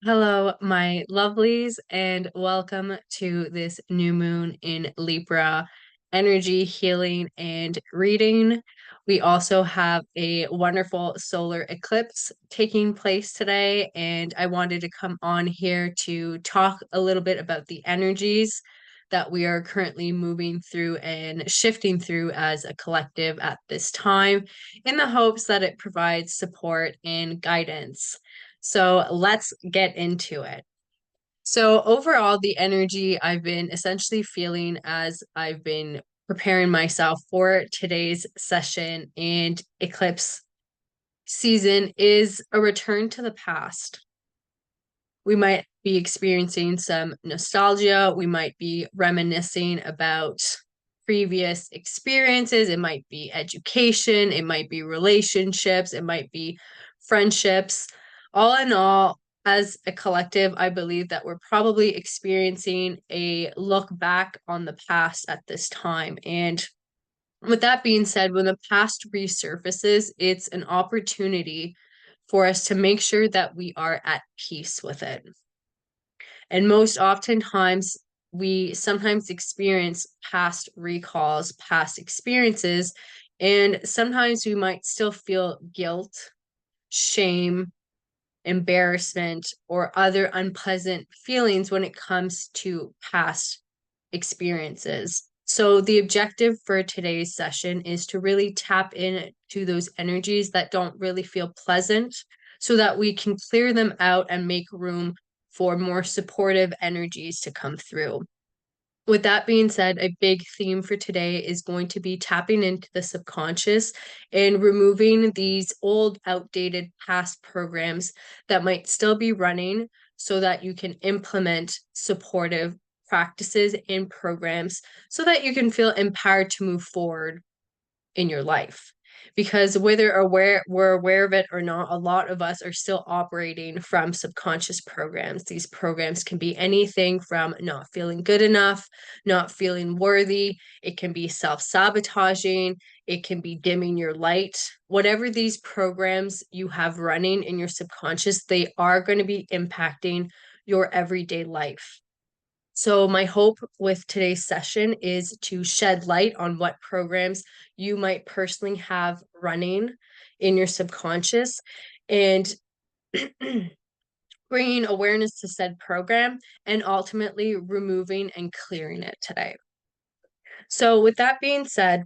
Hello, my lovelies, and welcome to this new moon in Libra energy healing and reading. We also have a wonderful solar eclipse taking place today, and I wanted to come on here to talk a little bit about the energies that we are currently moving through and shifting through as a collective at this time, in the hopes that it provides support and guidance. So let's get into it. So, overall, the energy I've been essentially feeling as I've been preparing myself for today's session and eclipse season is a return to the past. We might be experiencing some nostalgia. We might be reminiscing about previous experiences. It might be education. It might be relationships. It might be friendships. All in all, as a collective, I believe that we're probably experiencing a look back on the past at this time. And with that being said, when the past resurfaces, it's an opportunity for us to make sure that we are at peace with it. And most oftentimes, we sometimes experience past recalls, past experiences, and sometimes we might still feel guilt, shame, embarrassment, or other unpleasant feelings when it comes to past experiences. So, the objective for today's session is to really tap into those energies that don't really feel pleasant so that we can clear them out and make room for more supportive energies to come through. With that being said, a big theme for today is going to be tapping into the subconscious and removing these old, outdated past programs that might still be running so that you can implement supportive practices and programs so that you can feel empowered to move forward in your life. Because whether we're aware of it or not, a lot of us are still operating from subconscious programs. These programs can be anything from not feeling good enough, not feeling worthy. It can be self-sabotaging. It can be dimming your light. Whatever these programs you have running in your subconscious, they are going to be impacting your everyday life. So, my hope with today's session is to shed light on what programs you might personally have running in your subconscious and bringing awareness to said program and ultimately removing and clearing it today. So, with that being said,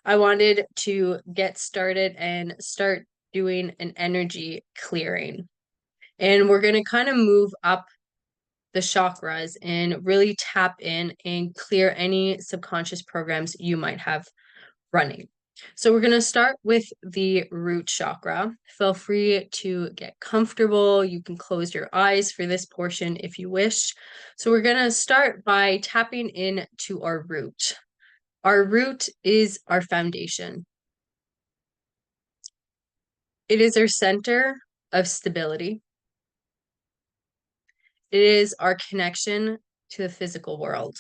I wanted to get started and start doing an energy clearing. And we're going to kind of move up the chakras and really tap in and clear any subconscious programs you might have running. So we're going to start with the root chakra. Feel free to get comfortable. You can close your eyes for this portion if you wish. So we're going to start by tapping in to our root. Our root is our foundation. It is our center of stability. It is our connection to the physical world.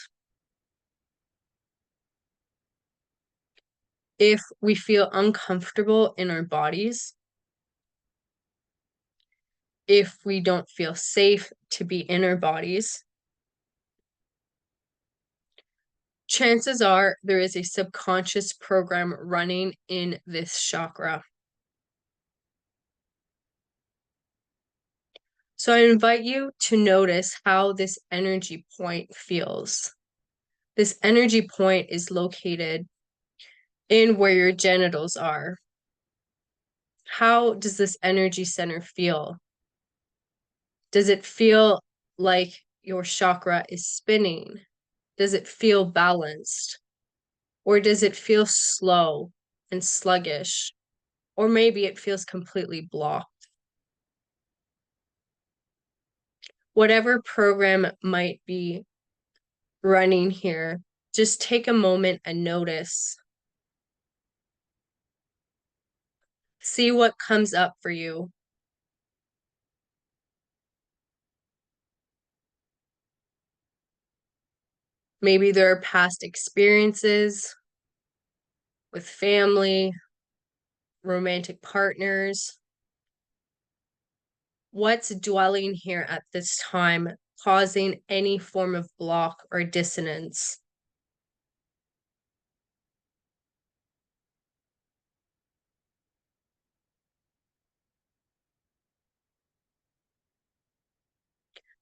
If we feel uncomfortable in our bodies, if we don't feel safe to be in our bodies, chances are there is a subconscious program running in this chakra. So I invite you to notice how this energy point feels. This energy point is located in where your genitals are. How does this energy center feel? Does it feel like your chakra is spinning? Does it feel balanced? Or does it feel slow and sluggish? Or maybe it feels completely blocked. Whatever program might be running here, just take a moment and notice. See what comes up for you. Maybe there are past experiences with family, romantic partners, What's dwelling here at this time, causing any form of block or dissonance?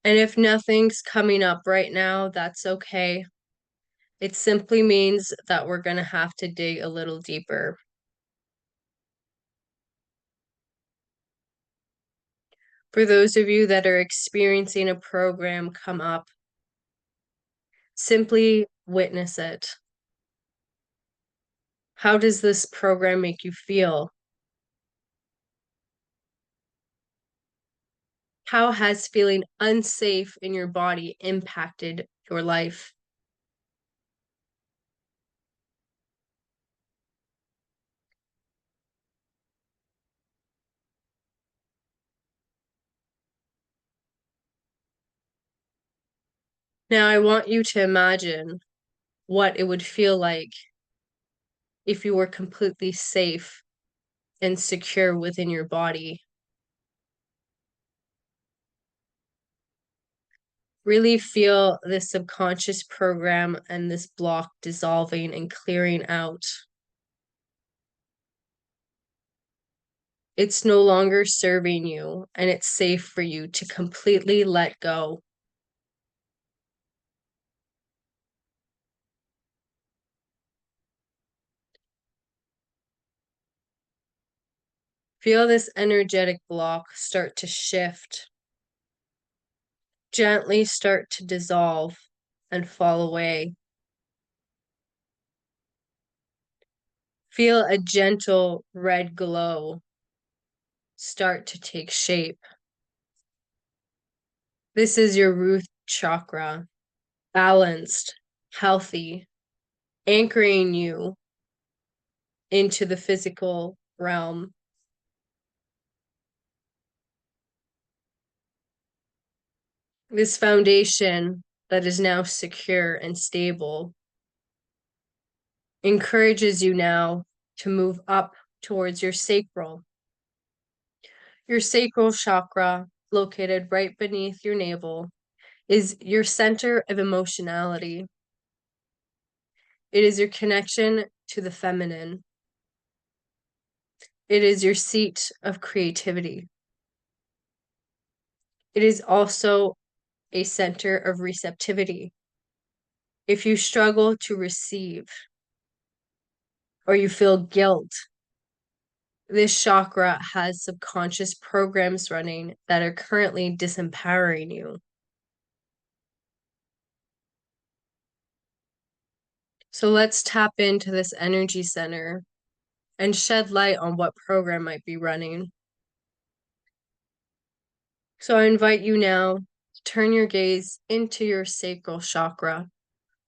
And if nothing's coming up right now, that's okay. It simply means that we're going to have to dig a little deeper. For those of you that are experiencing a program come up, simply witness it. How does this program make you feel? How has feeling unsafe in your body impacted your life? Now, I want you to imagine what it would feel like if you were completely safe and secure within your body. Really feel this subconscious program and this block dissolving and clearing out. It's no longer serving you, and it's safe for you to completely let go. Feel this energetic block start to shift, gently start to dissolve and fall away. Feel a gentle red glow start to take shape. This is your root chakra, balanced, healthy, anchoring you into the physical realm. This foundation that is now secure and stable encourages you now to move up towards your sacral. Your sacral chakra, located right beneath your navel, is your center of emotionality. It is your connection to the feminine. It is your seat of creativity. It is also a center of receptivity. If you struggle to receive or you feel guilt, this chakra has subconscious programs running that are currently disempowering you. So let's tap into this energy center and shed light on what program might be running. So I invite you now to turn your gaze into your sacral chakra,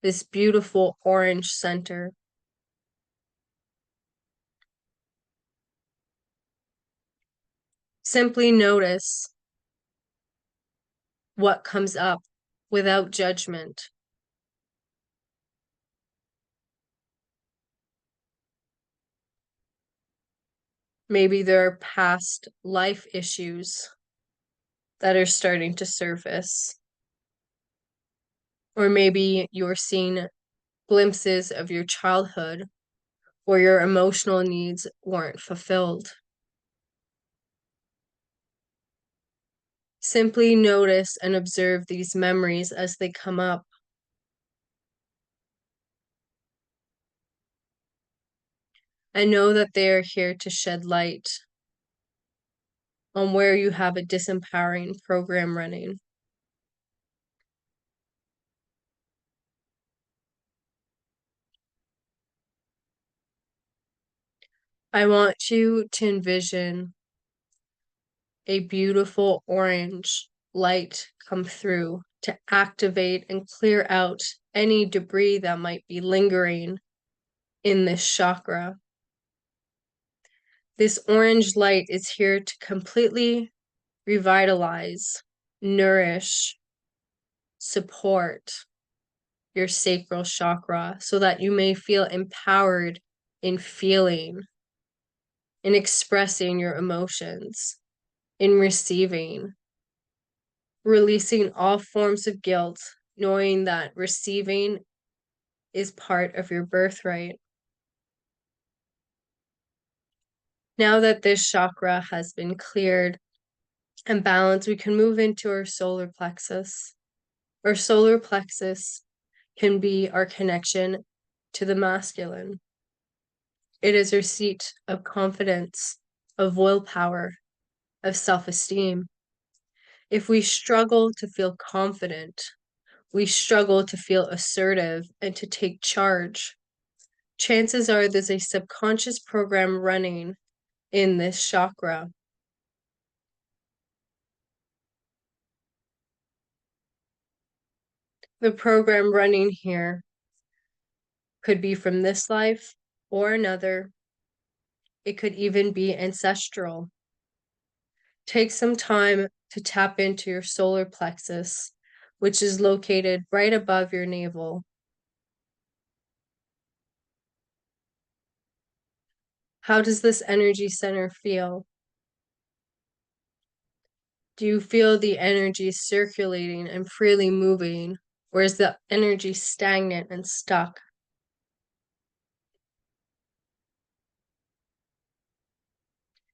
this beautiful orange center. Simply notice what comes up without judgment. Maybe there are past life issues that are starting to surface. Or maybe you're seeing glimpses of your childhood where your emotional needs weren't fulfilled. Simply notice and observe these memories as they come up. And know that they are here to shed light on where you have a disempowering program running. I want you to envision a beautiful orange light come through to activate and clear out any debris that might be lingering in this chakra. This orange light is here to completely revitalize, nourish, support your sacral chakra so that you may feel empowered in feeling, in expressing your emotions. in receiving, releasing all forms of guilt, knowing that receiving is part of your birthright. Now that this chakra has been cleared and balanced, we can move into our solar plexus. Our solar plexus can be our connection to the masculine. It is our seat of confidence, of willpower, of self-esteem. If we struggle to feel confident, we struggle to feel assertive and to take charge, chances are there's a subconscious program running in this chakra. The program running here could be from this life or another. It could even be ancestral. Take some time to tap into your solar plexus, which is located right above your navel. How does this energy center feel? Do you feel the energy circulating and freely moving, or is the energy stagnant and stuck?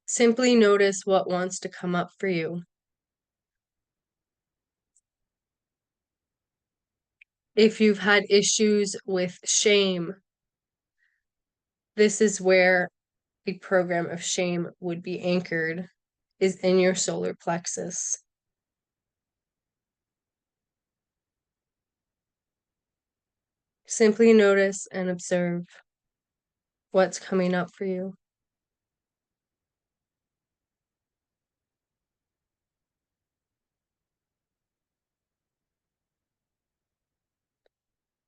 Simply notice what wants to come up for you. If you've had issues with shame, this is where the program of shame would be anchored, is in your solar plexus. Simply notice and observe what's coming up for you.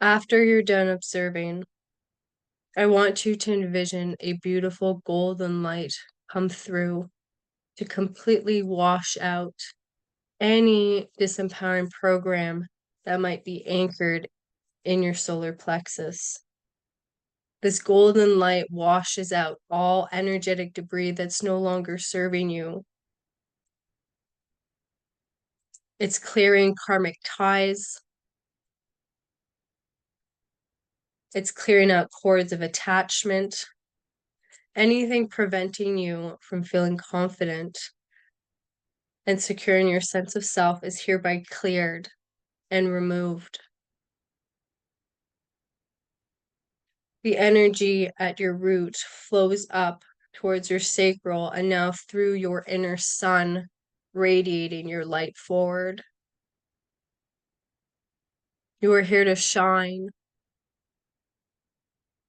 After you're done observing, I want you to envision a beautiful golden light come through to completely wash out any disempowering program that might be anchored in your solar plexus. This golden light washes out all energetic debris that's no longer serving you. It's clearing karmic ties. It's clearing out cords of attachment. Anything preventing you from feeling confident and securing your sense of self is hereby cleared and removed. The energy at your root flows up towards your sacral and now through your inner sun, radiating your light forward. You are here to shine.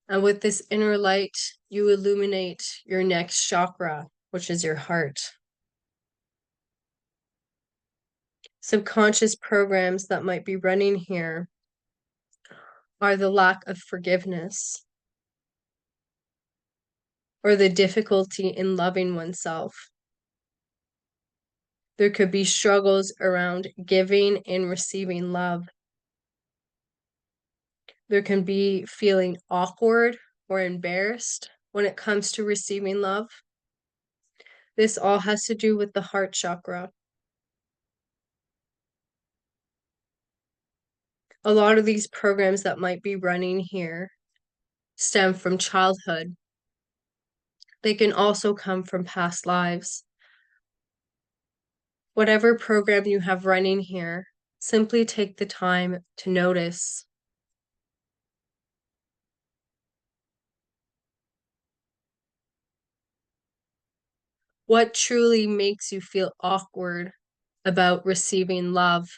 And with this inner light, you illuminate your next chakra, which is your heart. Subconscious programs that might be running here are the lack of forgiveness or the difficulty in loving oneself. There could be struggles around giving and receiving love. There can be feeling awkward or embarrassed when it comes to receiving love. This all has to do with the heart chakra. A lot of these programs that might be running here stem from childhood. They can also come from past lives. Whatever program you have running here, simply take the time to notice. What truly makes you feel awkward about receiving love?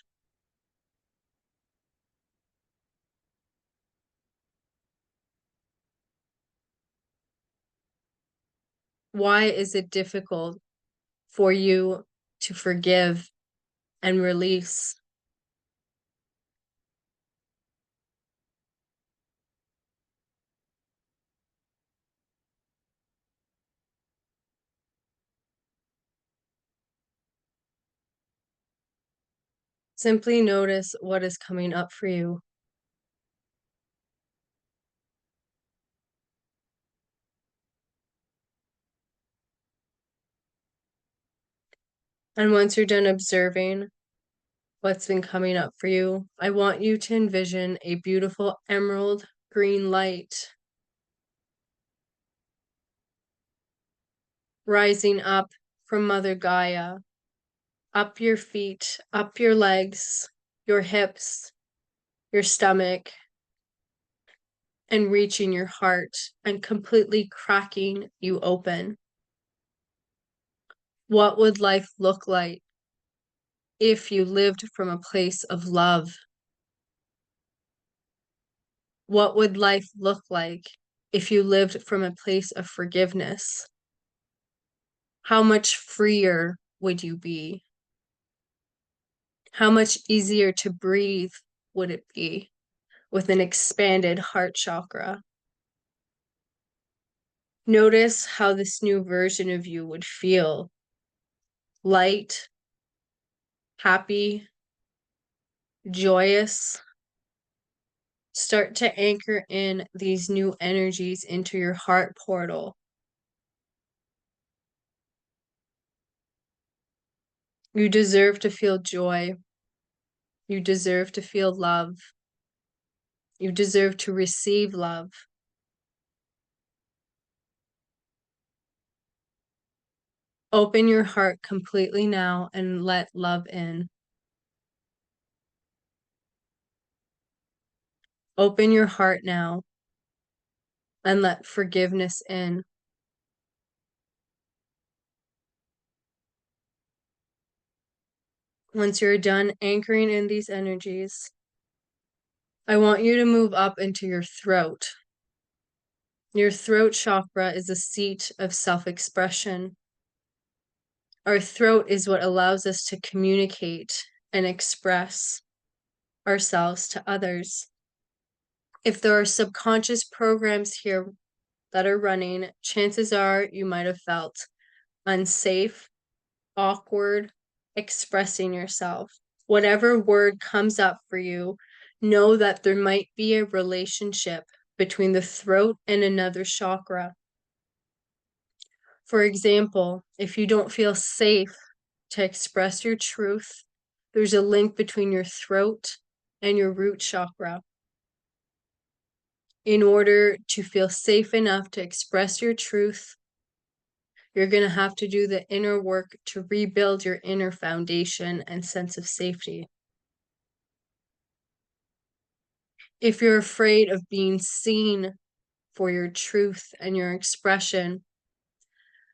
Why is it difficult for you to forgive and release? Simply notice what is coming up for you. And once you're done observing what's been coming up for you, I want you to envision a beautiful emerald green light rising up from Mother Gaia, up your feet, up your legs, your hips, your stomach, and reaching your heart and completely cracking you open. What would life look like if you lived from a place of love? What would life look like if you lived from a place of forgiveness? How much freer would you be? How much easier to breathe would it be with an expanded heart chakra? Notice how this new version of you would feel: light, happy, joyous. Start to anchor in these new energies into your heart portal. You deserve to feel joy. You deserve to feel love. You deserve to receive love. Open your heart completely now and let love in. Open your heart now and let forgiveness in. Once you're done anchoring in these energies, I want you to move up into your throat. Your throat chakra is a seat of self-expression. Our throat is what allows us to communicate and express ourselves to others. If there are subconscious programs here that are running, chances are you might have felt unsafe, awkward, expressing yourself. Whatever word comes up for you, know that there might be a relationship between the throat and another chakra. For example, if you don't feel safe to express your truth, there's a link between your throat and your root chakra. In order to feel safe enough to express your truth, you're going to have to do the inner work to rebuild your inner foundation and sense of safety. If you're afraid of being seen for your truth and your expression,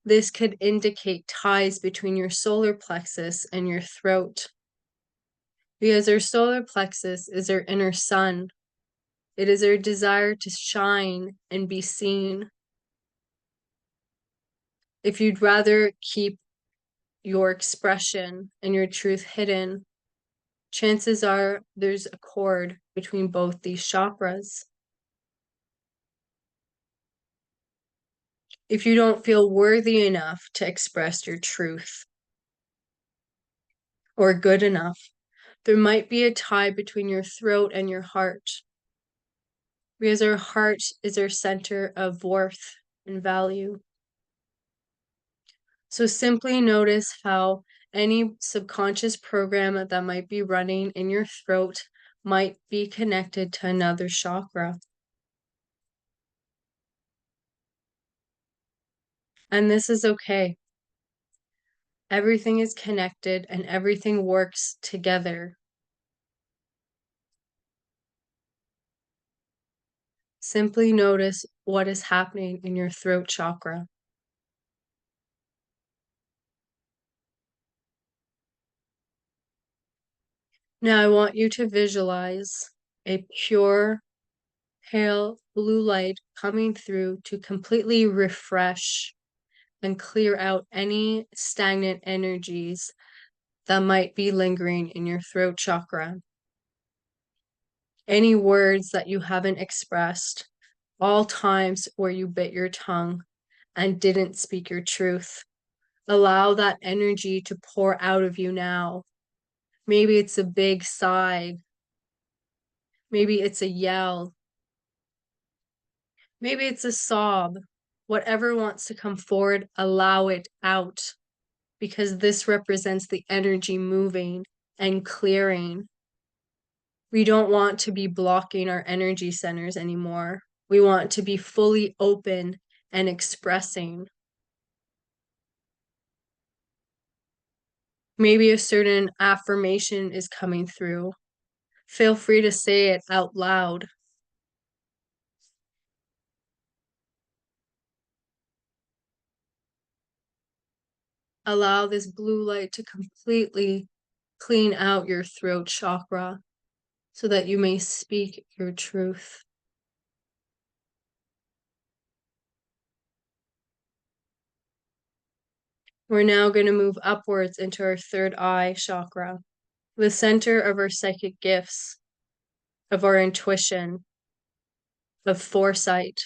this could indicate ties between your solar plexus and your throat. Because our solar plexus is our inner sun. It is our desire to shine and be seen. If you'd rather keep your expression and your truth hidden, chances are there's a cord between both these chakras. If you don't feel worthy enough to express your truth or good enough, there might be a tie between your throat and your heart, because our heart is our center of worth and value. So simply notice how any subconscious program that might be running in your throat might be connected to another chakra. And this is okay. Everything is connected and everything works together. Simply notice what is happening in your throat chakra. Now I want you to visualize a pure, pale blue light coming through to completely refresh and clear out any stagnant energies that might be lingering in your throat chakra. Any words that you haven't expressed, all times where you bit your tongue and didn't speak your truth. Allow that energy to pour out of you now. Maybe it's a big sigh. Maybe it's a yell. Maybe it's a sob. Whatever wants to come forward, allow it out. because this represents the energy moving and clearing. We don't want to be blocking our energy centers anymore. We want to be fully open and expressing. Maybe a certain affirmation is coming through. Feel free to say it out loud. Allow this blue light to completely clean out your throat chakra so that you may speak your truth. We're now going to move upwards into our third eye chakra, the center of our psychic gifts, of our intuition, of foresight.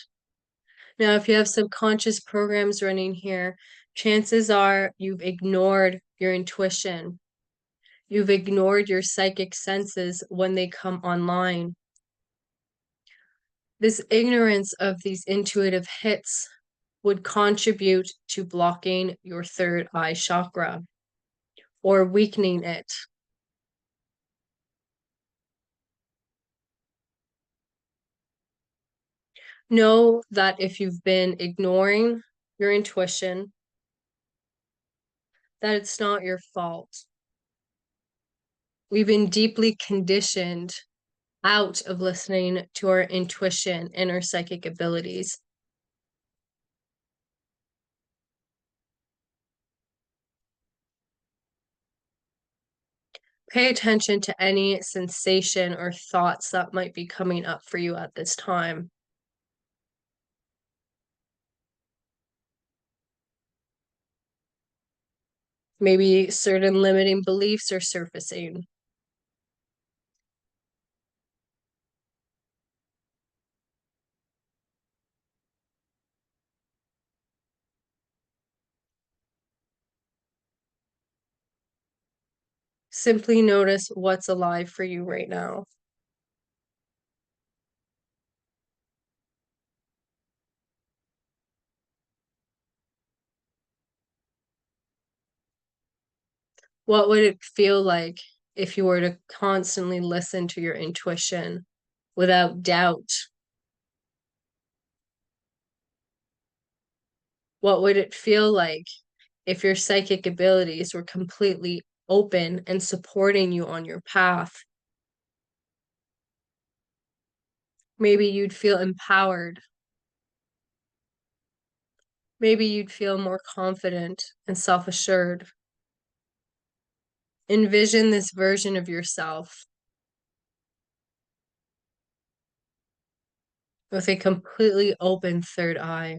Now, if you have subconscious programs running here, chances are you've ignored your intuition. You've ignored your psychic senses when they come online. This ignorance of these intuitive hits would contribute to blocking your third eye chakra or weakening it. Know that if you've been ignoring your intuition, that it's not your fault. We've been deeply conditioned out of listening to our intuition and our psychic abilities. Pay attention to any sensation or thoughts that might be coming up for you at this time. Maybe certain limiting beliefs are surfacing. Simply notice what's alive for you right now. What would it feel like if you were to constantly listen to your intuition without doubt? What would it feel like if your psychic abilities were completely open and supporting you on your path? Maybe you'd feel empowered. Maybe you'd feel more confident and self-assured. Envision this version of yourself with a completely open third eye.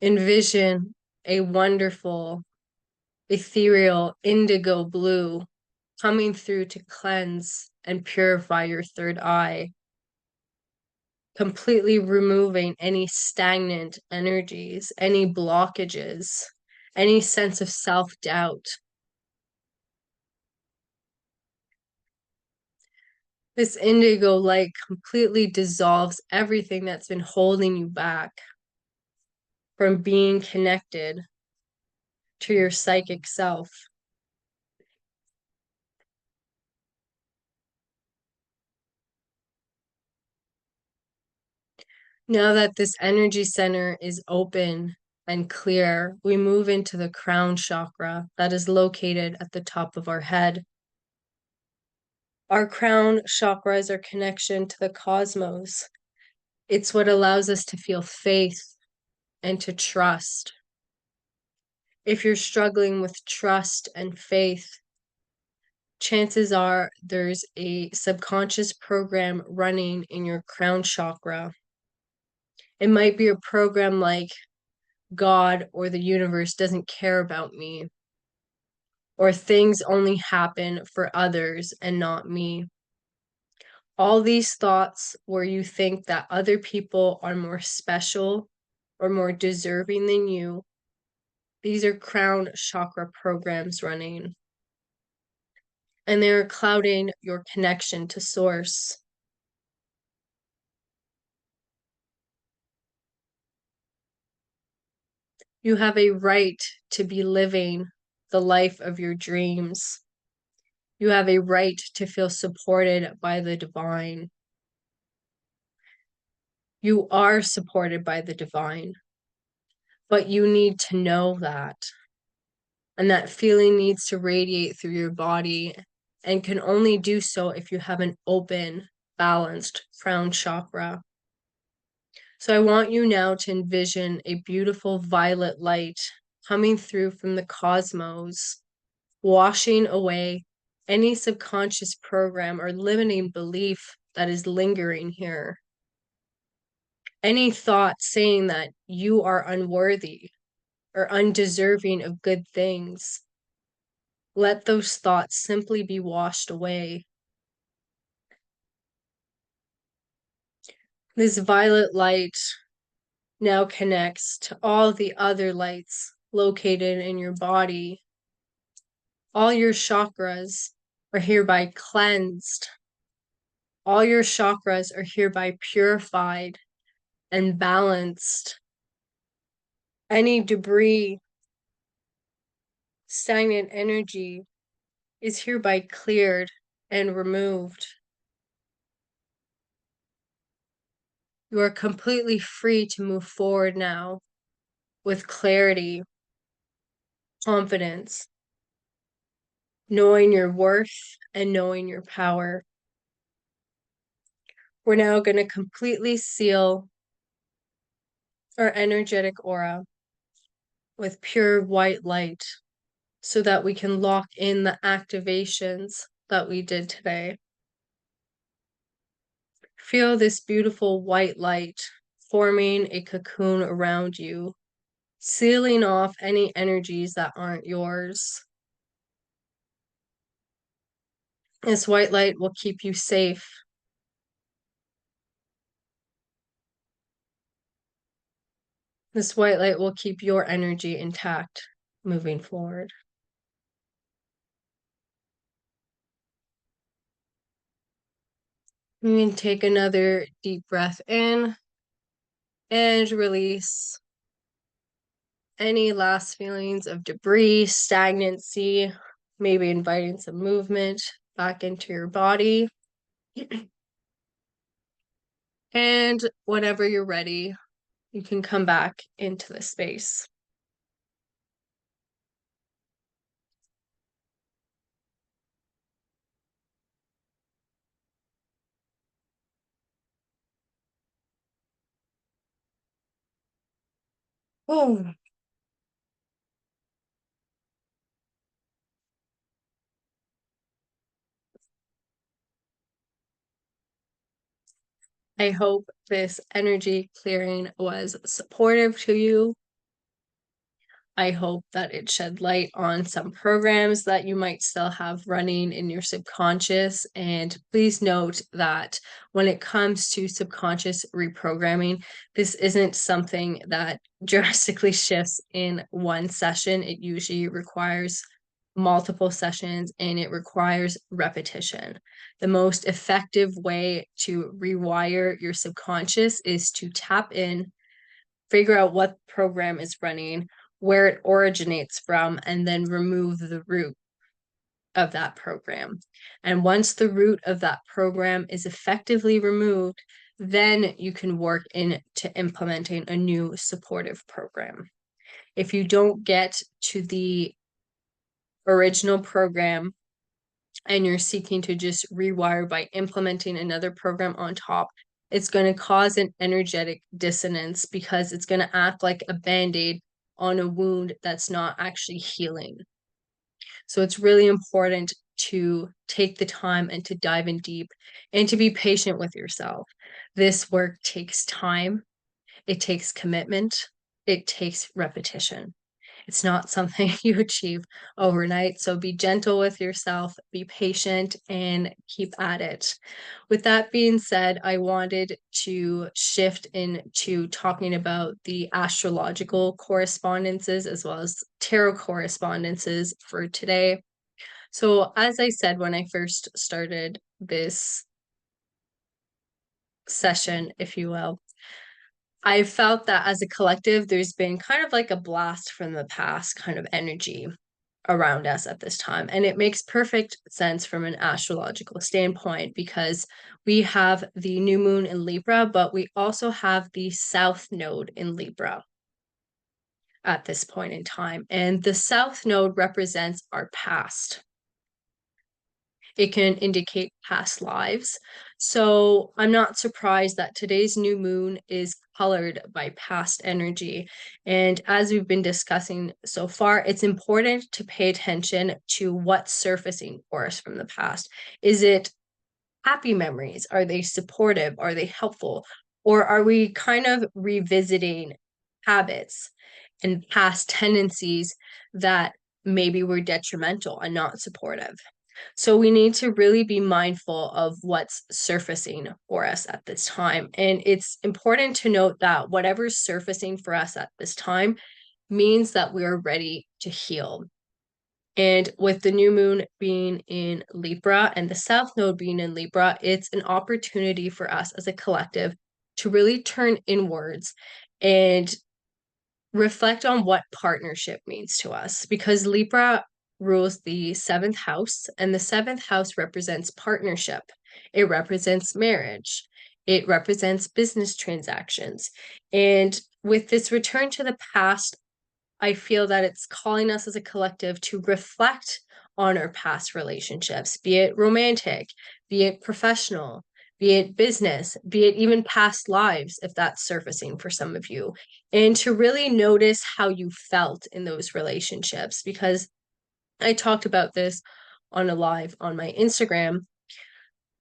Envision a wonderful, ethereal indigo blue coming through to cleanse and purify your third eye, completely removing any stagnant energies, any blockages, any sense of self-doubt. This indigo light completely dissolves everything that's been holding you back from being connected to your psychic self. Now that this energy center is open and clear, we move into the crown chakra that is located at the top of our head. Our crown chakra is our connection to the cosmos. It's what allows us to feel faith and to trust. If you're struggling with trust and faith, chances are there's a subconscious program running in your crown chakra. It might be a program like God or the universe doesn't care about me, or things only happen for others and not me. All these thoughts where you think that other people are more special or more deserving than you, these are crown chakra programs running. And they're clouding your connection to source. You have a right to be living the life of your dreams. You have a right to feel supported by the divine. You are supported by the divine, but you need to know that. And that feeling needs to radiate through your body and can only do so if you have an open, balanced crown chakra. So I want you now to envision a beautiful violet light coming through from the cosmos, washing away any subconscious program or limiting belief that is lingering here. Any thought saying that you are unworthy or undeserving of good things, let those thoughts simply be washed away. This violet light now connects to all the other lights located in your body. All your chakras are hereby cleansed. All your chakras are hereby purified and balanced. Any debris, stagnant energy is hereby cleared and removed. You are completely free to move forward now with clarity, confidence, knowing your worth and knowing your power. We're now going to completely seal our energetic aura with pure white light so that we can lock in the activations that we did today. Feel this beautiful white light forming a cocoon around you, sealing off any energies that aren't yours. This white light will keep you safe. This white light will keep your energy intact moving forward. You can take another deep breath in and release any last feelings of debris, stagnancy, maybe inviting some movement back into your body. And whenever you're ready, you can come back into the space. Oh, I hope this energy clearing was supportive to you. I hope that it shed light on some programs that you might still have running in your subconscious. And please note that when it comes to subconscious reprogramming, this isn't something that drastically shifts in one session. It usually requires multiple sessions and it requires repetition. The most effective way to rewire your subconscious is to tap in, figure out what program is running, where it originates from, and then remove the root of that program. And once the root of that program is effectively removed, then you can work into implementing a new supportive program. If you don't get to the original program and you're seeking to just rewire by implementing another program on top, it's going to cause an energetic dissonance because it's going to act like a band-aid on a wound that's not actually healing. So it's really important to take the time and to dive in deep and to be patient with yourself. This work takes time, it takes commitment, it takes repetition. It's not something you achieve overnight. So be gentle with yourself, be patient, and keep at it. With that being said, I wanted to shift into talking about the astrological correspondences as well as tarot correspondences for today. So, as I said when I first started this session, if you will, I felt that as a collective, there's been kind of like a blast from the past kind of energy around us at this time. And it makes perfect sense from an astrological standpoint because we have the new moon in Libra, but we also have the south node in Libra at this point in time. And the south node represents our past. It can indicate past lives. So I'm not surprised that today's new moon is colored by past energy. And as we've been discussing so far, it's important to pay attention to what's surfacing for us from the past. Is it happy memories? Are they supportive? Are they helpful? Or are we kind of revisiting habits and past tendencies that maybe were detrimental and not supportive? So we need to really be mindful of what's surfacing for us at this time. And it's important to note that whatever's surfacing for us at this time means that we are ready to heal. And with the new moon being in Libra and the south node being in Libra, it's an opportunity for us as a collective to really turn inwards and reflect on what partnership means to us because Libra rules the seventh house, and the seventh house represents partnership. It represents marriage. It represents business transactions. And with this return to the past, I feel that it's calling us as a collective to reflect on our past relationships, be it romantic, be it professional, be it business, be it even past lives, if that's surfacing for some of you, and to really notice how you felt in those relationships. Because I talked about this on a live on my Instagram.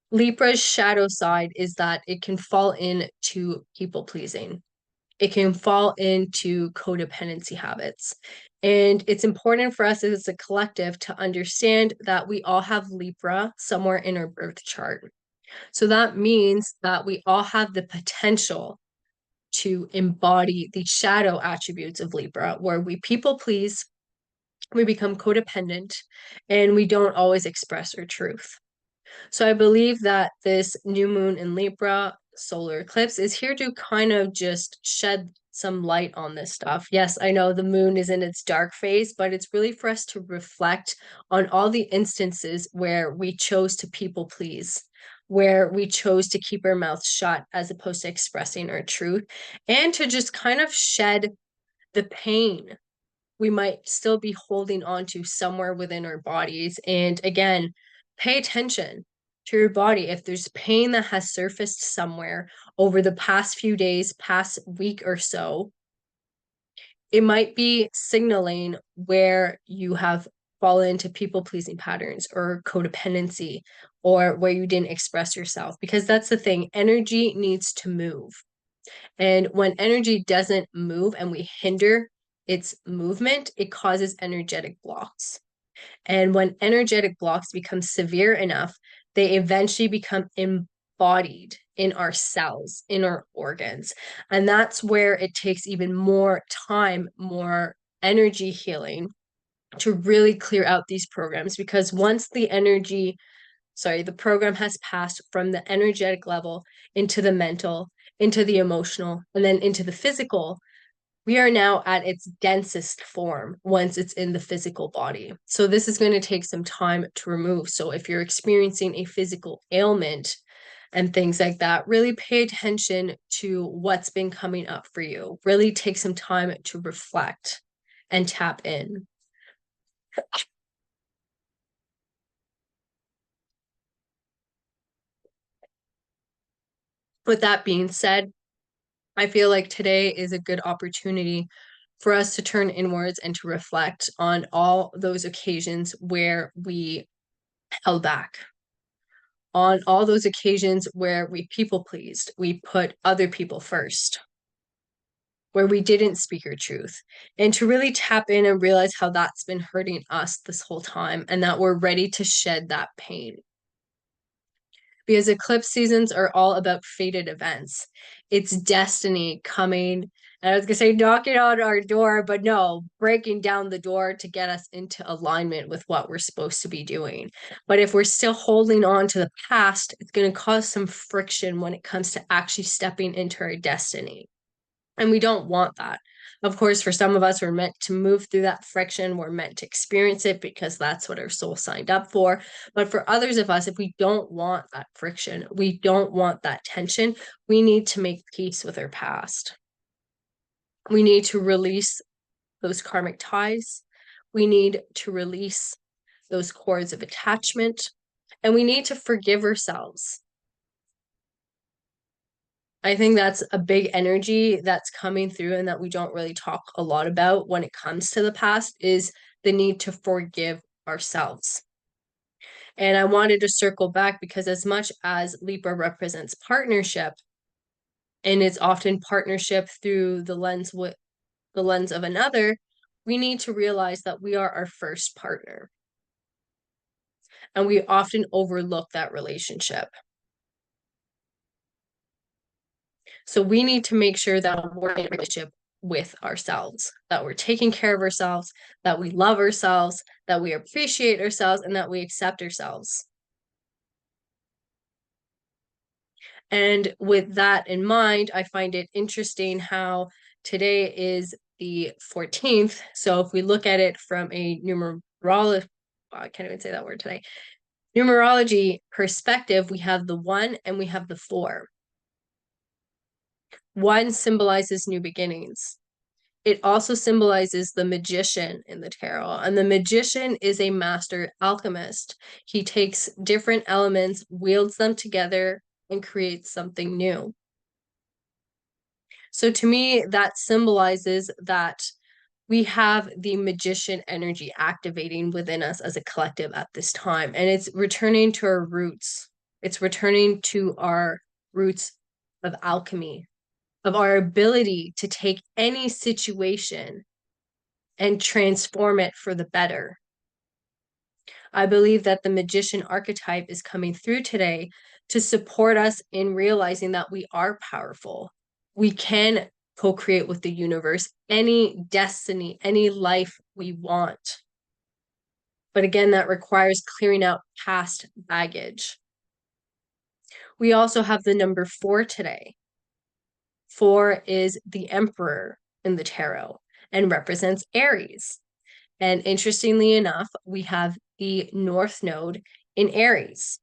Libra's shadow side is that it can fall into people pleasing. It can fall into codependency habits. And it's important for us as a collective to understand that we all have Libra somewhere in our birth chart. So that means that we all have the potential to embody the shadow attributes of Libra, where we people please, we become codependent, and we don't always express our truth. So I believe that this new moon in Libra solar eclipse is here to kind of just shed some light on this stuff. Yes, I know the moon is in its dark phase, but it's really for us to reflect on all the instances where we chose to people please, where we chose to keep our mouths shut as opposed to expressing our truth, and to just kind of shed the pain we might still be holding on to somewhere within our bodies. And again, pay attention to your body. If there's pain that has surfaced somewhere over the past few days, past week or so, it might be signaling where you have fallen into people pleasing patterns or codependency or where you didn't express yourself. Because that's the thing, energy needs to move. And when energy doesn't move and we hinder its movement, it causes energetic blocks. And when energetic blocks become severe enough, they eventually become embodied in our cells, in our organs. And that's where it takes even more time, more energy healing to really clear out these programs. Because once the program has passed from the energetic level into the mental, into the emotional, and then into the physical, we are now at its densest form once it's in the physical body. So this is going to take some time to remove. So if you're experiencing a physical ailment and things like that, really pay attention to what's been coming up for you. Really take some time to reflect and tap in. With that being said, I feel like today is a good opportunity for us to turn inwards and to reflect on all those occasions where we held back, on all those occasions where we people pleased, we put other people first, where we didn't speak our truth, and to really tap in and realize how that's been hurting us this whole time and that we're ready to shed that pain. Because eclipse seasons are all about fated events. It's destiny coming, and I was gonna say knocking on our door, but no, breaking down the door to get us into alignment with what we're supposed to be doing. But if we're still holding on to the past, it's gonna cause some friction when it comes to actually stepping into our destiny. And we don't want that. Of course, for some of us, we're meant to move through that friction. We're meant to experience it because that's what our soul signed up for. But for others of us, if we don't want that friction, we don't want that tension, we need to make peace with our past. We need to release those karmic ties. We need to release those cords of attachment. And we need to forgive ourselves. I think that's a big energy that's coming through and that we don't really talk a lot about when it comes to the past is the need to forgive ourselves. And I wanted to circle back because as much as Libra represents partnership, and it's often partnership through the lens of another, we need to realize that we are our first partner. And we often overlook that relationship. So we need to make sure that we're in a relationship with ourselves, that we're taking care of ourselves, that we love ourselves, that we appreciate ourselves, and that we accept ourselves. And with that in mind, I find it interesting how today is the 14th. So if we look at it from a numerology, I can't even say that word today, numerology perspective, we have the 1 and we have the 4. 1 symbolizes new beginnings. It also symbolizes the magician in the tarot. And the magician is a master alchemist. He takes different elements, wields them together, and creates something new. So to me, that symbolizes that we have the magician energy activating within us as a collective at this time. And it's returning to our roots. It's returning to our roots of alchemy, of our ability to take any situation and transform it for the better. I believe that the magician archetype is coming through today to support us in realizing that we are powerful. We can co-create with the universe any destiny, any life we want. But again, that requires clearing out past baggage. We also have the number 4 today. 4 is the Emperor in the tarot and represents Aries. And interestingly enough, we have the North Node in Aries.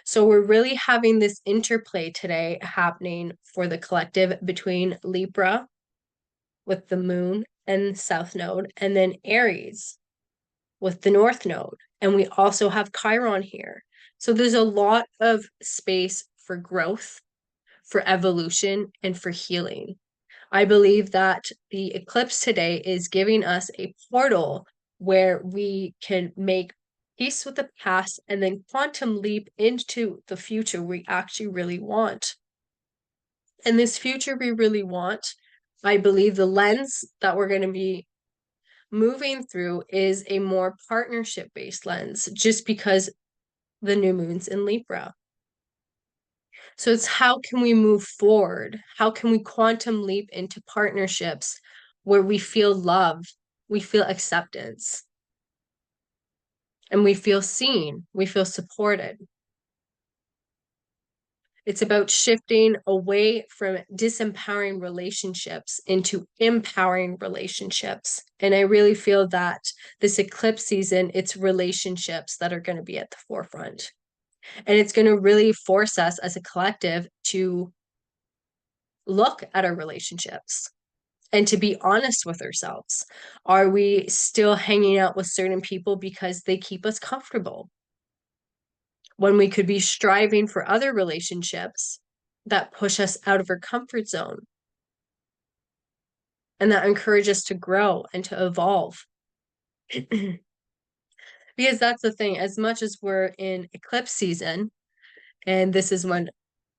So we're really having this interplay today happening for the collective between Libra with the Moon and South Node, and then Aries with the North Node. And we also have Chiron here. So there's a lot of space for growth, for evolution, and for healing. I believe that the eclipse today is giving us a portal where we can make peace with the past and then quantum leap into the future we actually really want. And this future we really want, I believe the lens that we're going to be moving through is a more partnership-based lens, just because the new moon's in Libra. So it's how can we move forward? How can we quantum leap into partnerships where we feel love, we feel acceptance, and we feel seen, we feel supported? It's about shifting away from disempowering relationships into empowering relationships. And I really feel that this eclipse season, it's relationships that are going to be at the forefront. And it's going to really force us as a collective to look at our relationships and to be honest with ourselves. Are we still hanging out with certain people because they keep us comfortable, when we could be striving for other relationships that push us out of our comfort zone and that encourage us to grow and to evolve? Because that's the thing, as much as we're in eclipse season, and this is when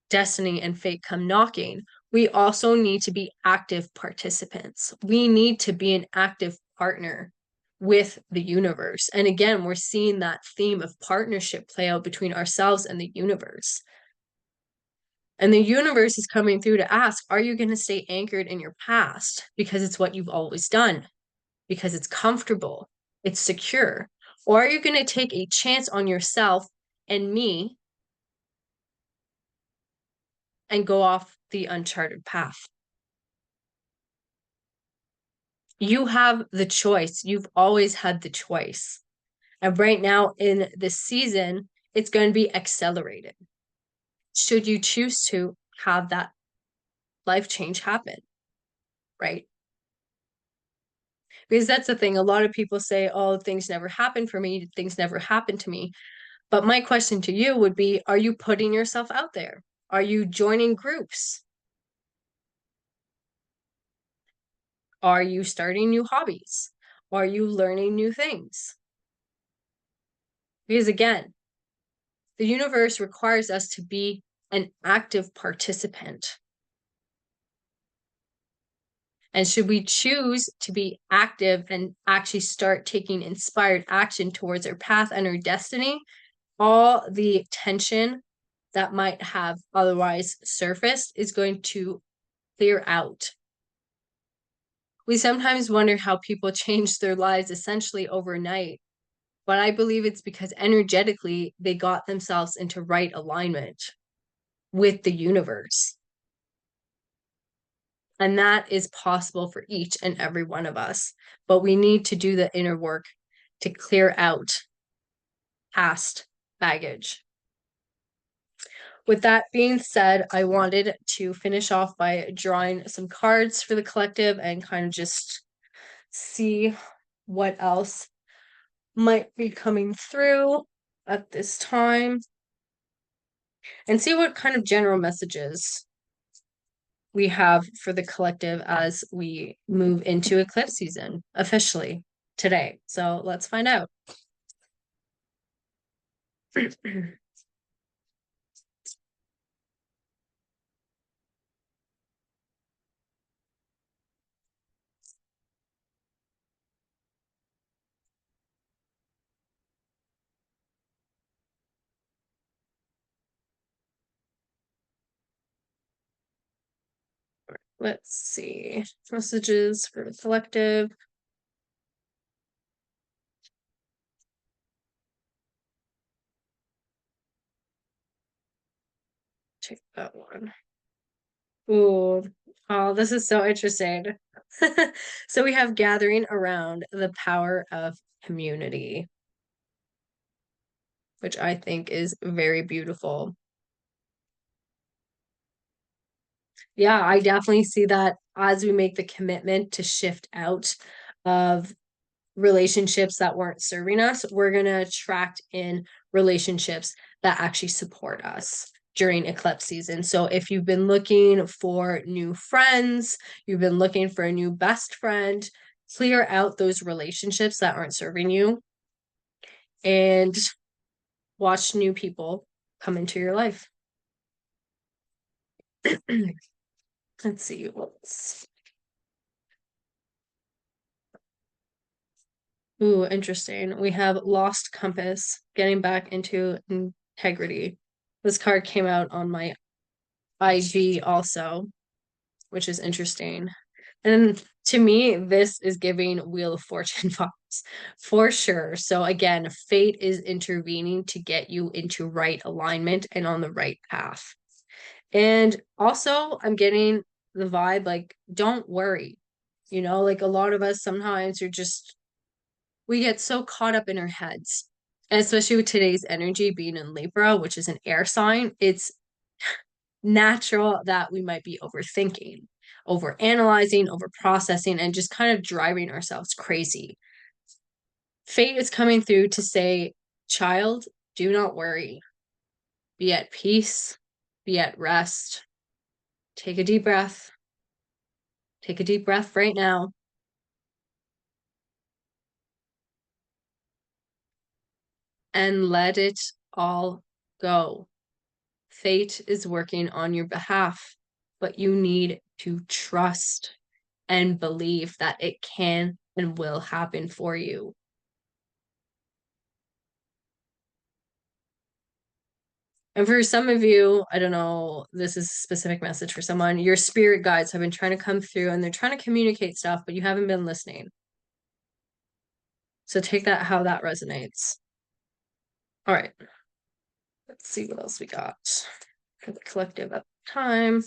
destiny and fate come knocking, we also need to be active participants. We need to be an active partner with the universe. And again, we're seeing that theme of partnership play out between ourselves and the universe. And the universe is coming through to ask, are you going to stay anchored in your past because it's what you've always done, because it's comfortable, it's secure? Or are you going to take a chance on yourself and me and go off the uncharted path? You have the choice. You've always had the choice. And right now in this season, it's going to be accelerated. Should you choose to have that life change happen, right? Because that's the thing. A lot of people say, oh, things never happen for me, things never happen to me. But my question to you would be, are you putting yourself out there? Are you joining groups? Are you starting new hobbies? Are you learning new things? Because again, the universe requires us to be an active participant. And should we choose to be active and actually start taking inspired action towards our path and our destiny, all the tension that might have otherwise surfaced is going to clear out. We sometimes wonder how people change their lives essentially overnight, but I believe it's because energetically they got themselves into right alignment with the universe. And that is possible for each and every one of us. But we need to do the inner work to clear out past baggage. With that being said, I wanted to finish off by drawing some cards for the collective and kind of just see what else might be coming through at this time and see what kind of general messages we have for the collective as we move into eclipse season officially today. So let's find out. Let's see. Messages for the collective. Take that one. Ooh, oh, this is so interesting. So we have gathering around the power of community, which I think is very beautiful. Yeah, I definitely see that as we make the commitment to shift out of relationships that weren't serving us, we're going to attract in relationships that actually support us during eclipse season. So if you've been looking for new friends, you've been looking for a new best friend, clear out those relationships that aren't serving you and watch new people come into your life. Let's see what's. Ooh, interesting. We have lost compass, getting back into integrity. This card came out on my IG also, which is interesting. And to me, this is giving Wheel of Fortune vibes for sure. So again, fate is intervening to get you into right alignment and on the right path. And also, I'm getting the vibe like, don't worry. Like a lot of us sometimes are just, we get so caught up in our heads. And especially with today's energy being in Libra, which is an air sign, it's natural that we might be overthinking, over analyzing, over processing, and just kind of driving ourselves crazy. Fate is coming through to say, child, do not worry. Be at peace, be at rest. Take a deep breath. Take a deep breath right now. And let it all go. Fate is working on your behalf, but you need to trust and believe that it can and will happen for you. And for some of you, I don't know, this is a specific message for someone. Your spirit guides have been trying to come through and they're trying to communicate stuff, but you haven't been listening. So take that how that resonates. All right. Let's see what else we got for the collective at the time.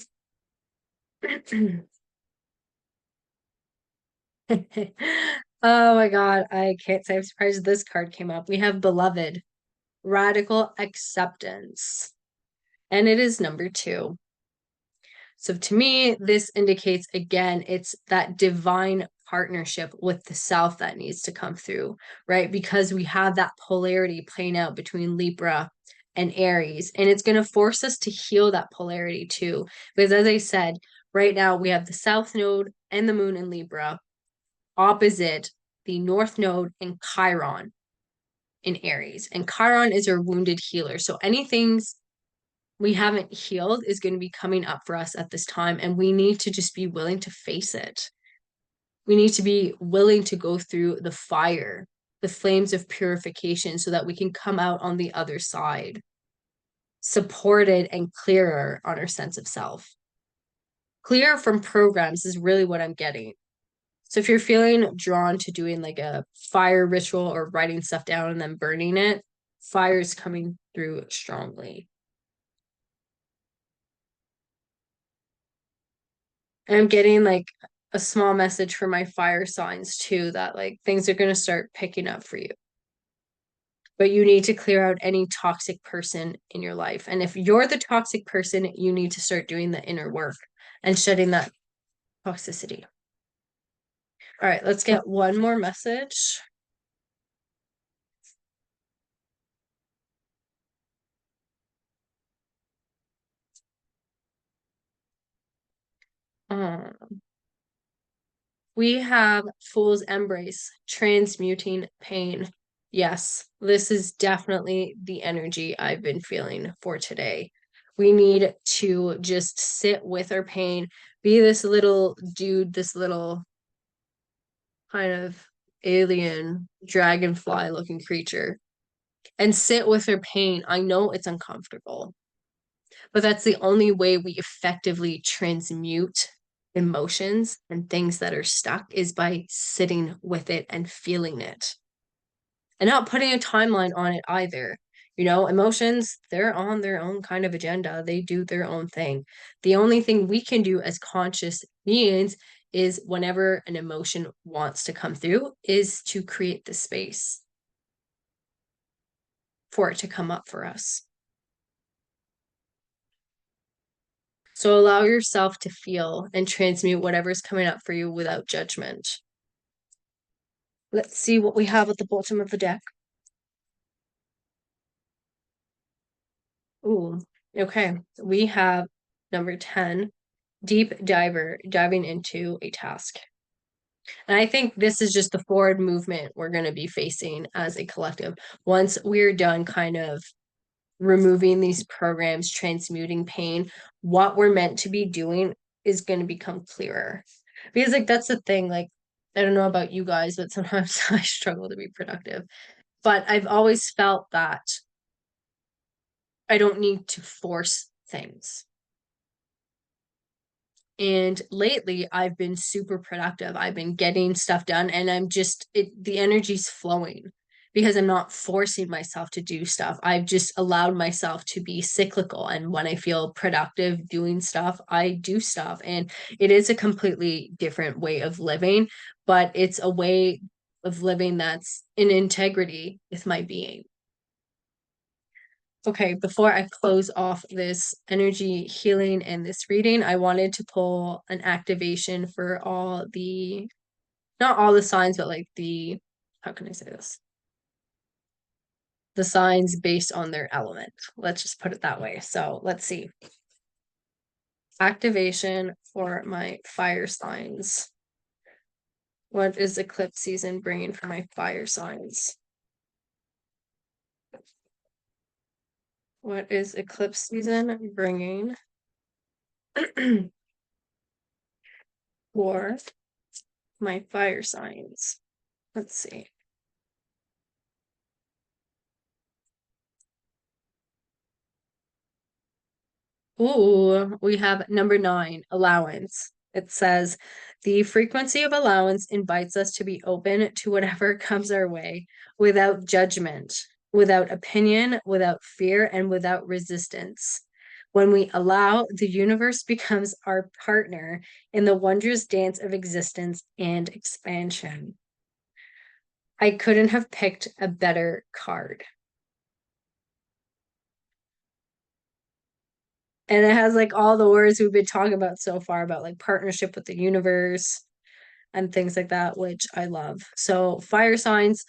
Oh my God, I can't say I'm surprised this card came up. We have beloved, radical acceptance, and it is number 2. So to me, this indicates again, it's that divine partnership with the self that needs to come through, right? Because we have that polarity playing out between Libra and Aries, and it's going to force us to heal that polarity too. Because as I said, right now we have the South Node and the Moon in Libra opposite the North Node and Chiron in Aries. And Chiron is our wounded healer. So anything we haven't healed is going to be coming up for us at this time. And we need to just be willing to face it. We need to be willing to go through the fire, the flames of purification, so that we can come out on the other side, supported and clearer on our sense of self. Clear from programs is really what I'm getting. So if you're feeling drawn to doing like a fire ritual or writing stuff down and then burning it, fire is coming through strongly. And I'm getting like a small message for my fire signs too, that like things are going to start picking up for you. But you need to clear out any toxic person in your life. And if you're the toxic person, you need to start doing the inner work and shedding that toxicity. All right, let's get one more message. We have Fool's Embrace, transmuting pain. Yes, this is definitely the energy I've been feeling for today. We need to just sit with our pain, be this little dude, this little kind of alien dragonfly looking creature, and sit with our pain. I know it's uncomfortable, but that's the only way we effectively transmute emotions and things that are stuck is by sitting with it and feeling it and not putting a timeline on it either. You know, emotions, they're on their own kind of agenda, they do their own thing. The only thing we can do as conscious beings is whenever an emotion wants to come through, is to create the space for it to come up for us. So allow yourself to feel and transmute whatever's coming up for you without judgment. Let's see what we have at the bottom of the deck. Ooh, okay. We have number 10, deep diver, diving into a task. And I think this is just the forward movement we're going to be facing as a collective. Once we're done kind of removing these programs, transmuting pain, what we're meant to be doing is going to become clearer. Because like that's the thing, like I don't know about you guys, but sometimes I struggle to be productive. But I've always felt that I don't need to force things. And lately I've been super productive. I've been getting stuff done and I'm just the energy's flowing because I'm not forcing myself to do stuff. I've just allowed myself to be cyclical, and when I feel productive doing stuff, I do stuff. And it is a completely different way of living, but it's a way of living that's in integrity with my being. Okay, before I close off this energy healing and this reading, I wanted to pull an activation for all the, not all the signs, but like the, how can I say this? The signs based on their element. Let's just put it that way. So let's see. Activation for my fire signs. What is eclipse season bringing for my fire signs? What is eclipse season bringing for my fire signs? Let's see. Ooh, we have number 9, allowance. It says, the frequency of allowance invites us to be open to whatever comes our way without judgment, without opinion, without fear, and without resistance. When we allow, the universe becomes our partner in the wondrous dance of existence and expansion. I couldn't have picked a better card. And it has like all the words we've been talking about so far about like partnership with the universe and things like that, which I love. So, fire signs,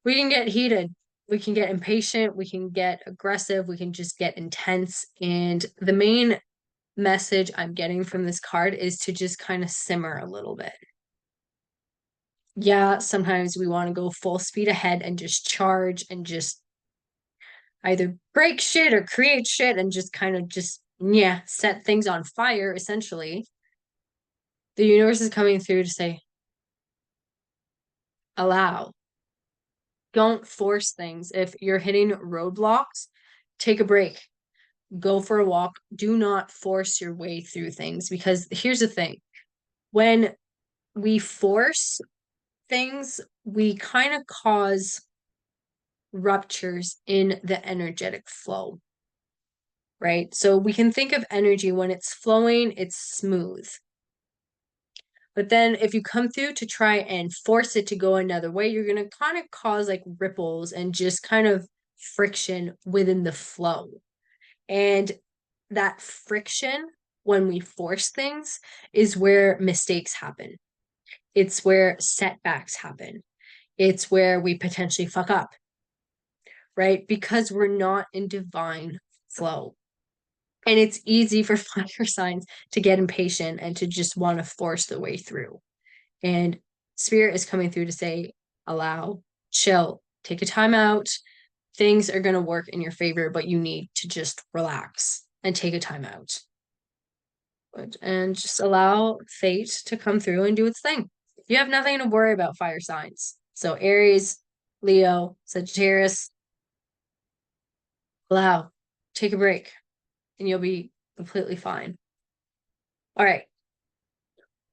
we can get heated, we can get impatient, we can get aggressive, we can just get intense. And the main message I'm getting from this card is to just kind of simmer a little bit. Yeah, sometimes we want to go full speed ahead and just charge and just either break shit or create shit and just kind of just, yeah, set things on fire, essentially. The universe is coming through to say, allow. Don't force things. If you're hitting roadblocks, take a break. Go for a walk. Do not force your way through things because here's the thing. When we force things, we kind of cause ruptures in the energetic flow, right? So we can think of energy when it's flowing, it's smooth. But then if you come through to try and force it to go another way, you're going to kind of cause like ripples and just kind of friction within the flow. And that friction, when we force things, is where mistakes happen. It's where setbacks happen. It's where we potentially fuck up, right? Because we're not in divine flow. And it's easy for fire signs to get impatient and to just want to force the way through. And spirit is coming through to say, allow, chill, take a time out. Things are going to work in your favor, but you need to just relax and take a time out. And just allow fate to come through and do its thing. You have nothing to worry about, fire signs. So Aries, Leo, Sagittarius, allow, take a break, and you'll be completely fine. All right.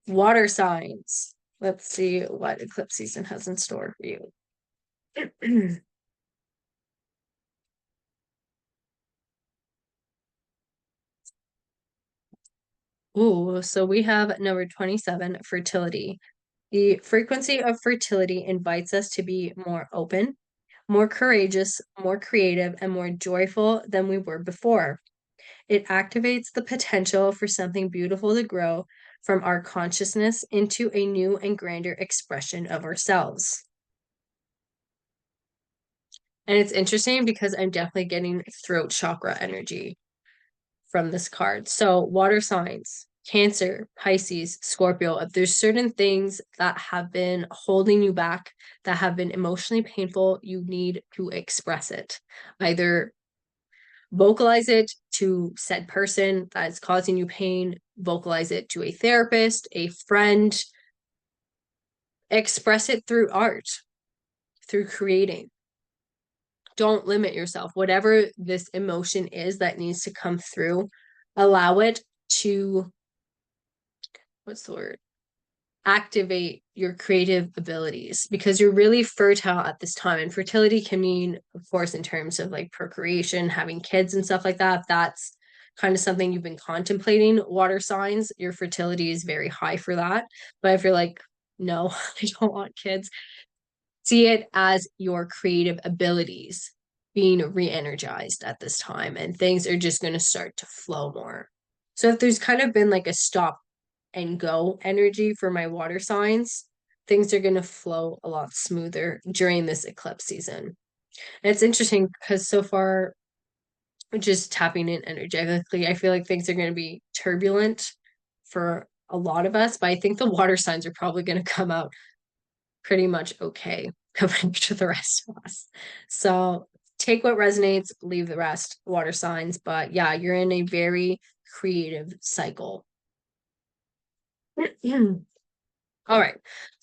Water signs. Let's see what eclipse season has in store for you. Ooh, so we have number 27, fertility. The frequency of fertility invites us to be more open, more courageous, more creative, and more joyful than we were before. It activates the potential for something beautiful to grow from our consciousness into a new and grander expression of ourselves. And it's interesting because I'm definitely getting throat chakra energy from this card. So, water signs, Cancer, Pisces, Scorpio, if there's certain things that have been holding you back, that have been emotionally painful, you need to express it. Either vocalize it to said person that is causing you pain, vocalize it to a therapist, a friend, express it through art, through creating. Don't limit yourself. Whatever this emotion is that needs to come through, allow it to, what's the word? Activate your creative abilities because you're really fertile at this time. And fertility can mean, of course, in terms of like procreation, having kids and stuff like that. That's kind of something you've been contemplating. Water signs, your fertility is very high for that. But if you're like, no, I don't want kids, see it as your creative abilities being re-energized at this time, and things are just going to start to flow more. So if there's kind of been like a stop and go energy for my water signs, things are going to flow a lot smoother during this eclipse season. And it's interesting because so far, just tapping in energetically, I feel like things are going to be turbulent for a lot of us, but I think the water signs are probably going to come out pretty much okay compared to the rest of us. So take what resonates, leave the rest, water signs. But yeah, you're in a very creative cycle. All right,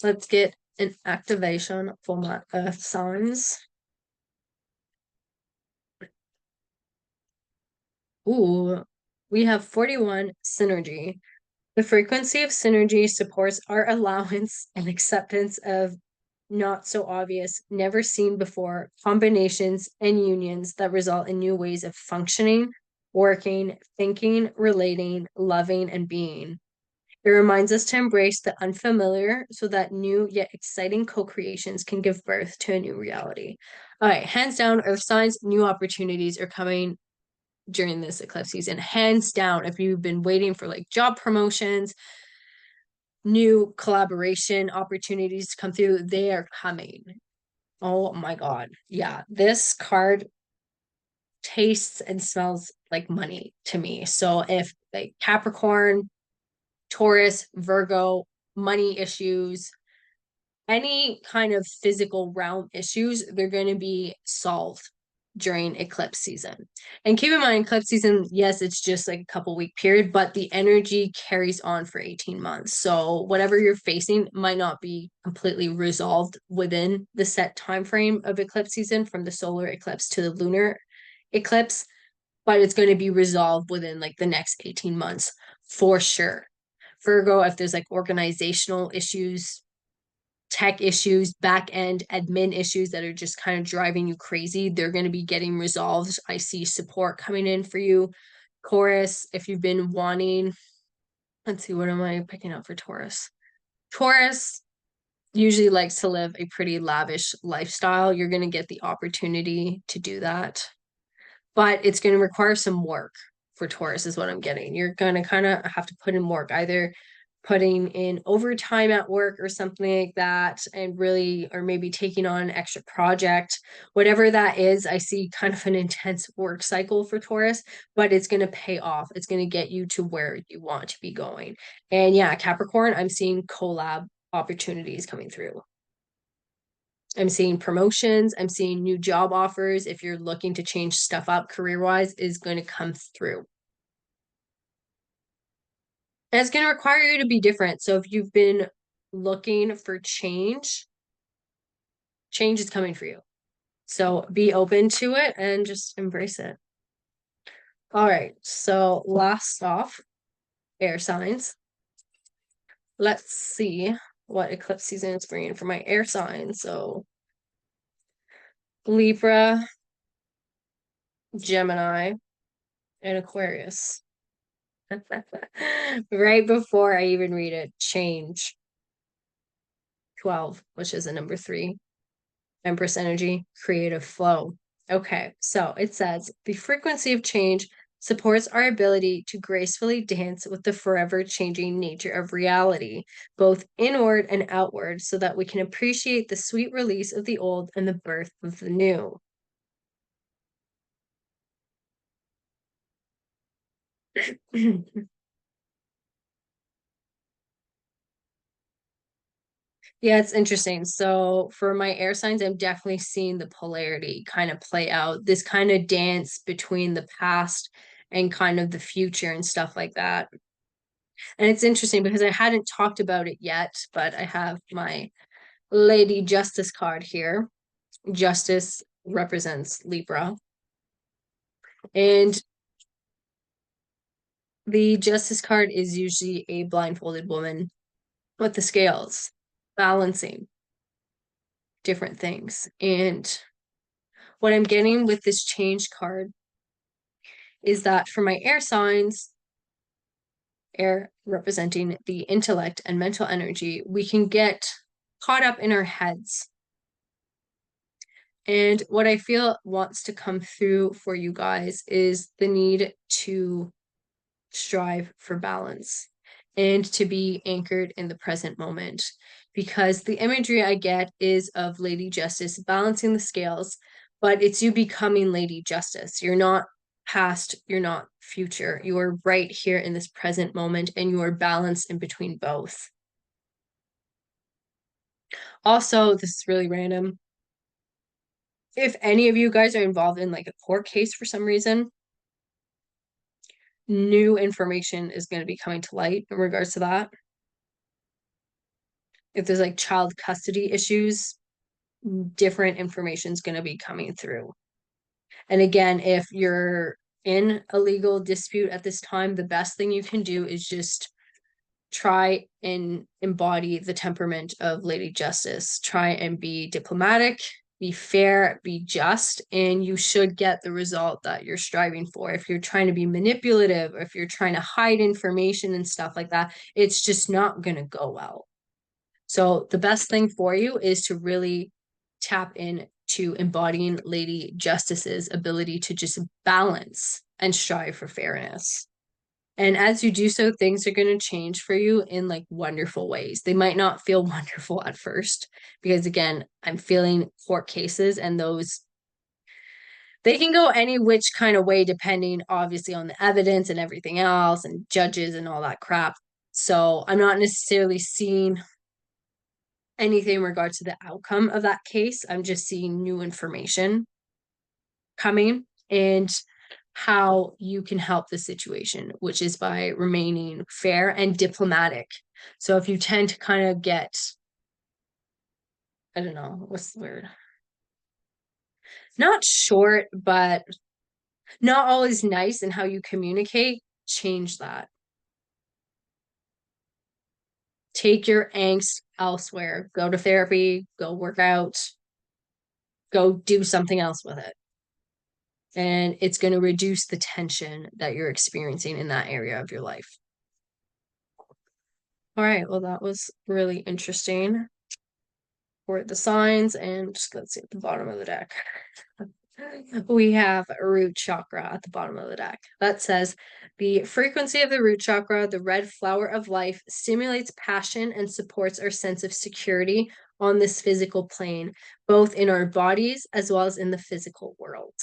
let's get an activation for my earth signs. Ooh, we have 41, synergy. The frequency of synergy supports our allowance and acceptance of not so obvious, never seen before combinations and unions that result in new ways of functioning, working, thinking, relating, loving, and being. It reminds us to embrace the unfamiliar so that new yet exciting co-creations can give birth to a new reality. All right, hands down, earth signs, new opportunities are coming during this eclipse season. Hands down, if you've been waiting for like job promotions, new collaboration opportunities to come through, they are coming. Oh my God. Yeah, this card tastes and smells like money to me. So if like Capricorn, Taurus, Virgo, money issues, any kind of physical realm issues, they're going to be solved during eclipse season. And keep in mind, eclipse season, yes, it's just like a couple week period, but the energy carries on for 18 months. So whatever you're facing might not be completely resolved within the set time frame of eclipse season from the solar eclipse to the lunar eclipse, but it's going to be resolved within like the next 18 months for sure. Virgo, if there's like organizational issues, tech issues, back end admin issues that are just kind of driving you crazy, they're going to be getting resolved. I see support coming in for you. Taurus, if you've been wanting, let's see, what am I picking up for Taurus? Taurus usually likes to live a pretty lavish lifestyle. You're going to get the opportunity to do that, but it's going to require some work for Taurus, is what I'm getting. You're going to kind of have to put in work, either putting in overtime at work or something like that, and really, or maybe taking on an extra project, whatever that is. I see kind of an intense work cycle for Taurus, but it's going to pay off. It's going to get you to where you want to be going. And yeah, Capricorn, I'm seeing collab opportunities coming through. I'm seeing promotions. I'm seeing new job offers. If you're looking to change stuff up career-wise, is going to come through. And it's going to require you to be different. So if you've been looking for change, change is coming for you. So be open to it and just embrace it. All right. So last off, air signs. Let's see what eclipse season is bringing for my air signs. So Libra, Gemini, and Aquarius. Right before I even read it, change 12, which is a number 3. Empress energy, creative flow. Okay, so it says the frequency of change supports our ability to gracefully dance with the forever changing nature of reality, both inward and outward, so that we can appreciate the sweet release of the old and the birth of the new. Yeah, it's interesting. So for my air signs, I'm definitely seeing the polarity kind of play out. This kind of dance between the past and kind of the future and stuff like that. And it's interesting because I hadn't talked about it yet, but I have my Lady Justice card here. Justice represents Libra. And the Justice card is usually a blindfolded woman with the scales, balancing different things. And what I'm getting with this change card is that for my air signs, air representing the intellect and mental energy, we can get caught up in our heads. And what I feel wants to come through for you guys is the need to strive for balance and to be anchored in the present moment. Because the imagery I get is of Lady Justice balancing the scales, but it's you becoming Lady Justice. You're not past, you're not future. You are right here in this present moment, and you are balanced in between both. Also, this is really random. If any of you guys are involved in like a court case for some reason, new information is going to be coming to light in regards to that. If there's like child custody issues, different information is going to be coming through. And again, if you're in a legal dispute at this time, the best thing you can do is just try and embody the temperament of Lady Justice. Try and be diplomatic, be fair, be just, and you should get the result that you're striving for. If you're trying to be manipulative, or if you're trying to hide information and stuff like that, it's just not going to go well. So the best thing for you is to really tap in to embodying Lady Justice's ability to just balance and strive for fairness. And as you do so, things are going to change for you in like wonderful ways. They might not feel wonderful at first because, again, I'm feeling court cases, and those, they can go any which kind of way depending obviously on the evidence and everything else and judges and all that crap. So I'm not necessarily seeing anything in regards to the outcome of that case. I'm just seeing new information coming and how you can help the situation, which is by remaining fair and diplomatic. So if you tend to kind of get, I don't know, what's the word? Not short, but not always nice in how you communicate, change that. Take your angst elsewhere. Go to therapy, go work out, go do something else with it. And it's going to reduce the tension that you're experiencing in that area of your life. All right, well, that was really interesting for the signs. And just let's see at the bottom of the deck. We have root chakra at the bottom of the deck. That says the frequency of the root chakra, the red flower of life, stimulates passion and supports our sense of security on this physical plane, both in our bodies as well as in the physical world.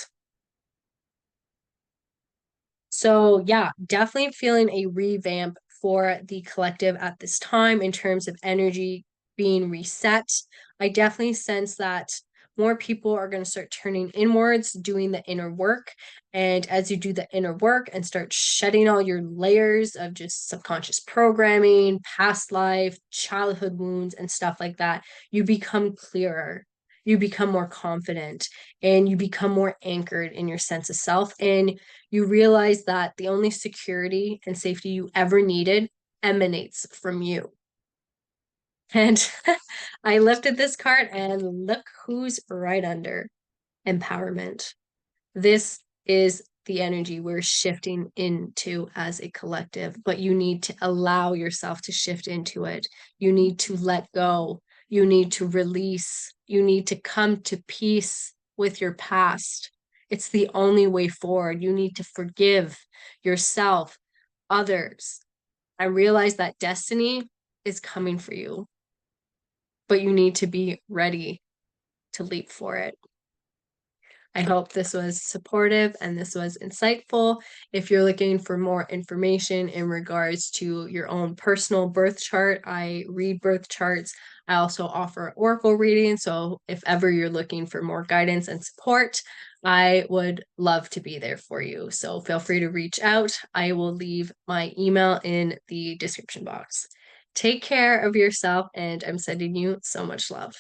So yeah, definitely feeling a revamp for the collective at this time in terms of energy being reset. I definitely sense that more people are going to start turning inwards, doing the inner work. And as you do the inner work and start shedding all your layers of just subconscious programming, past life, childhood wounds, and stuff like that, you become clearer. You become more confident and you become more anchored in your sense of self. And you realize that the only security and safety you ever needed emanates from you. And I lifted this card and look who's right under empowerment. This is the energy we're shifting into as a collective, but you need to allow yourself to shift into it. You need to let go. You need to release. You need to come to peace with your past. It's the only way forward. You need to forgive yourself, others, and realize that destiny is coming for you, but you need to be ready to leap for it. I hope this was supportive and this was insightful. If you're looking for more information in regards to your own personal birth chart, I read birth charts. I also offer oracle reading. So if ever you're looking for more guidance and support, I would love to be there for you. So feel free to reach out. I will leave my email in the description box. Take care of yourself, and I'm sending you so much love.